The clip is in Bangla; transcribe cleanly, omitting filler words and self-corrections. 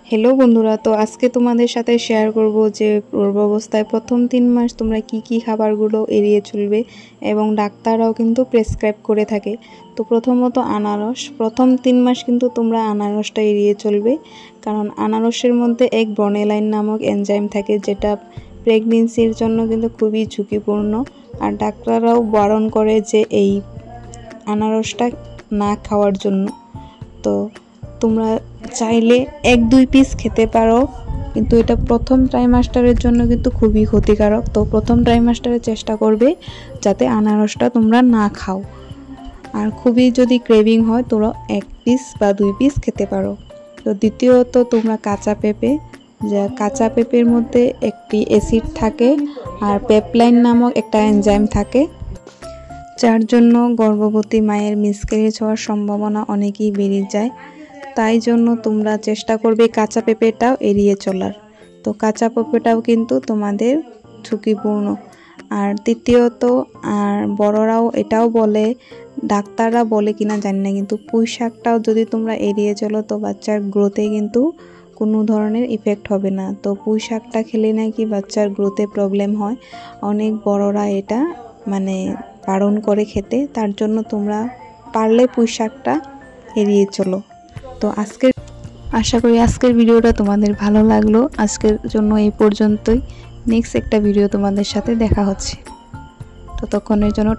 हेलो बंधुरा तो आज के तुम्हारे साथे शेयर करब जे गर्भावस्थाय प्रथम 3 मास তোমরা কি কি খাবারগুলো এড়িয়ে চলবে এবং ডাক্তাররাও কিন্তু প্রেসক্রাইব করে থাকে। তো প্রথমত আনারস, প্রথম 3 মাস কিন্তু তোমরা আনারসটা এড়িয়ে চলবে, কারণ আনারসের মধ্যে এক ব্রনেলাইন নামক এনজাইম থাকে যেটা প্রেগন্যান্সির জন্য কিন্তু খুবই ঝুঁকিপূর্ণ। আর ডাক্তাররাও বারণ করে যে এই আনারসটা না খাওয়ার জন্য। তো তোমরা চাইলে 1-2 পিস খেতে পারো, কিন্তু এটা প্রথম ট্রাইমাস্টারের জন্য কিন্তু খুবই ক্ষতিকারক। তো প্রথম ট্রাইমাস্টারে চেষ্টা করবে যাতে আনারসটা তোমরা না খাও। আর খুবই যদি ক্রেভিং হয় তোমরা 1 পিস বা 2 পিস খেতে পারো। তো দ্বিতীয়ত তোমরা কাঁচা পেঁপে, যা কাঁচা পেঁপের মধ্যে একটি অ্যাসিড থাকে আর পেপলাইন নামক একটা এনজাইম থাকে, যার জন্য গর্ভবতী মায়ের মিসক্যারেজ হওয়ার সম্ভাবনা অনেকই বেড়ে যায়। তাই জন্য তোমরা চেষ্টা করবে কাঁচা পেঁপেটাও এড়িয়ে চলার। তো কাঁচা পেঁপেটাও কিন্তু তোমাদের ঝুঁকিপূর্ণ। আর তৃতীয়ত আর বড়রাও এটাও বলে, ডাক্তাররা বলে কিনা জানি না, কিন্তু পুঁই শাকটাও যদি তোমরা এড়িয়ে চলো তো বাচ্চার গ্রোথে কিন্তু কোনো ধরনের ইফেক্ট হবে না। তো পুঁই শাকটা খেলে নাকি বাচ্চার গ্রোথে প্রবলেম হয়, অনেক বড়রা এটা বারণ করে খেতে। তার জন্য তোমরা পারলে পুঁই শাকটা এড়িয়ে চলো। তো আশা করি আজকের ভিডিওটা তোমাদের ভালো লাগলো। আজকের জন্য এই পর্যন্তই। নেক্সট একটা ভিডিও তোমাদের সাথে দেখা হচ্ছে। ততক্ষণের জন্য